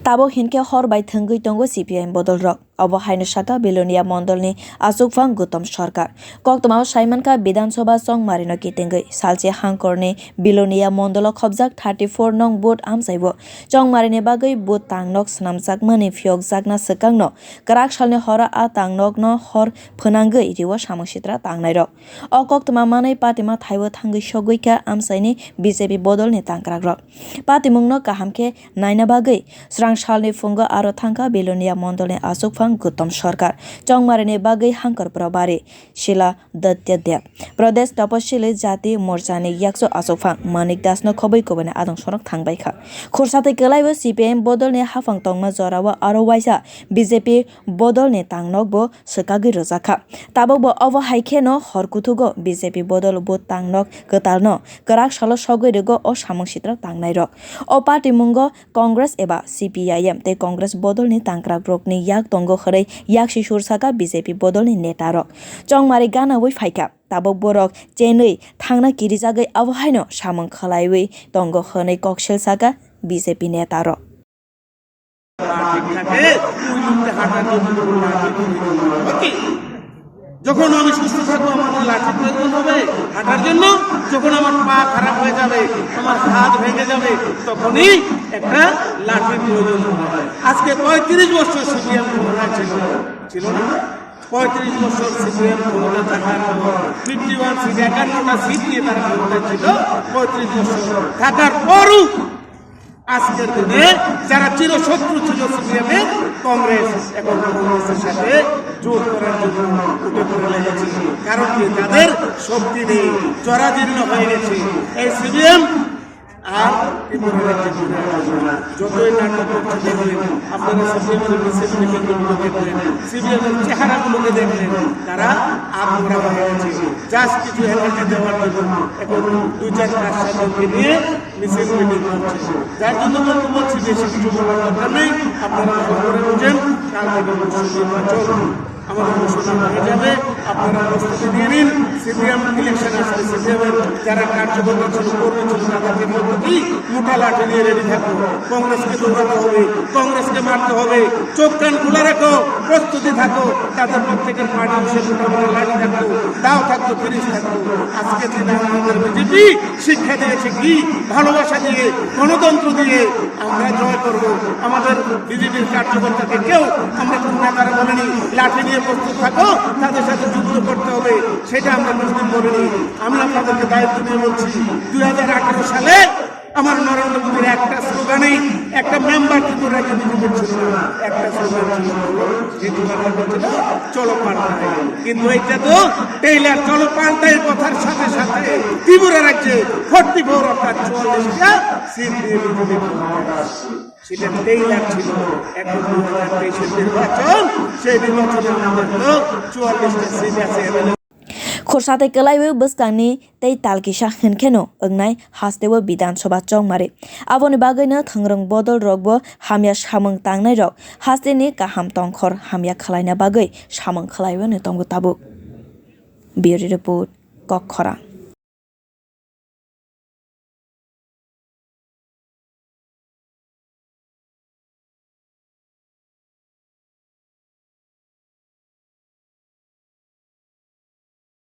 Tabo hinke hor bai thangui tongo CPM bodol rok অবহাইন শাখা বিলোনিয়া মন্ডলনি আসুকফাং গৌতম সরকার কক্তমাও সাইমানকা বিধানসভা song Marino কিতেঙ্গই সালচে হাংকরনি Belonia Mondal খবজাক 34 নং বুট আমসাইব চং মারিনে বাগৈ বুট তাংনক স্নামজাক মানি ফিয়ক জাকনা সকাংনো করাক সালনি হরা আ তাংনক ন হর ফনাঙ্গৈ রিও সামংসিত্রা তাংনাই রক অ কক্তমা মাनै পাতিমা থাইব থাঙ্গৈ সগৈকা আমসাইনি বিজেপি বদলনি তাংক্রাক রক পাতিমুংনো কাহামকে নাইনা বাগৈ স্রাং সালনি ফুঙ্গ আরো থাঙ্কা বিলোনিয়া মন্ডলনি আসুকফাং গৌতম সরকার চংমারিনে বাগৈ হাঙ্করপুরা বারে শিলা দত্য দেব প্রদেশ তপশিলি জাতি মোর্চানি ইয়াকসো আসুকফাং মানিক দাসনো খবৈ কবনে আদং সরক থাংবাইখা খুরসাতে গলাইবো সিপিএম বদলনি হাফাং তংমা জরাবো আরো ওয়াইসা বিজেপি বদলনি তাংনকবো সকাগৈ রজাখা তাবকবো অবহাইখেনো হরকুথুগো বিজেপি বদল বো তাংনক গতালনো করাক সালো সগৈ রেগো ও সামংসিত্রা তাংনাই রক ও পার্টি মুঙ্গ কংগ্রেস এবা সিপিআইএম তে কংগ্রেস বদলনি তাংক্রাক রকনি ইয়াক তঙ্গ খरै ইয়াক শিশুর সাকা বিজেপি বদলনি নেতা রক চংমারি গানাवै फाइका ताबक बरक चेनै थांना किरिजागै अवहायनो सामं खलायवै तंग खनै कक्सेल साका बिजेपि नेता रक যখন আমি সুস্থ থাকবো আমার লাঠি প্রয়োজন হবে হাঁটার জন্য, যখন আমার পা খারাপ হয়ে যাবে, আমার হাত ভেঙে যাবে, তখনই একটা লাঠির প্রয়োজন হবে। আজকে 35 বছর সিপিএম ক্ষমতায় ছিল না, 35 বছর সিপিএম ক্ষমতা থাকার পর 51 সিট 51টা সিট নিয়ে তারা ক্ষমতায় ছিল। 35 বছর থাকার পরও আজকের দিনে যারা চিরশত্রু ছিল সিপিএমের, কংগ্রেস এখন কংগ্রেসের সাথে জোট করার জন্য উঠে পড়ে লেগেছে। কারণ কি, তাদের শক্তি নেই, জরাজীর্ণ হয়ে গেছে এই সিপিএম। আর যতই নাটক করতে দেখলেন আপনারা সিপিএমের চেহারাগুলোকে দেখলেন, তারা আগ্রা হয়ে গেছে জাস্ট কিছু এলাকা দেওয়ার জন্য এখন 2-4 সাথে নিয়ে মিছিল মিটিং করছে। যার জন্য বলছি বেশি কিছু বলার দরকার নেই, আপনারা করে বুঝেন কাল থেকে নির্বাচন আমাদের ঘোষণা হয়ে যাবে, আপনারা প্রস্তুতি নিয়ে নিন। সিপিএম ইলেকশন আসলে সিপিএমের যারা কার্যকর্তা ছিল, কর্মী ছিল, তাদেরকে বলবো কি মোটা লাঠি নিয়ে রেডি থাকো, কংগ্রেসকে দৌড়াতে হবে, কংগ্রেসকে মারতে হবে, চোখ কান খোলা রাখো, প্রস্তুতি থাকো। তাদের প্রত্যেকের পার্টি হিসেবে মোটা লাঠি থাকতো, দাও থাকতো, ফিরিস থাকতো। আজকে দিনে আমাদের বিজেপি শিক্ষা দিয়েছে কি, ভালোবাসা দিয়ে, গণতন্ত্র দিয়ে আমরা জয় করব। আমাদের বিজেপির কার্যকর্তাকে কেউ আমরা কোন নেতারা বলিনি লাঠি নিয়ে প্রস্তুত থাকো, তাদের সাথে যুদ্ধ করতে হবে, সেটা আমরা মুসলিম বলিনি। আমি আপনাদেরকে দায়িত্ব নিয়ে বলছি, 2018 সালে আমার নরেন্দ্র মোদীর একটা স্লোগানেই একটা মেম্বার কিন্তু রাজনীতি ছিল, একটা স্লোগান ছিল চলো পাল্টাই। কিন্তু এইটা তো টেইলার চলো পাল্টাই কথার সাথে সাথে ত্রিপুরা রাজ্যে 44 অর্থাৎ 44টা সিট দিয়ে সেটা টেইলার ছিল। এখন 2023 নির্বাচন, সেই নির্বাচনে আমাদের তো 44টা সিট আছে। খোরসাতে কলাইবো বসকাংনি तै तालकिसा हिनखेनो अंगनाय हास्तेबो विधानसभा चौमारे आबोनि बागैनो थंग्रं बदल रकबो हामिया सामंग तांनाय रक हास्तेनि काहाम तंखर हामिया खलायना बागै सामंग खलायबो नो तंगो ताबो। Bureau report कक्खरा।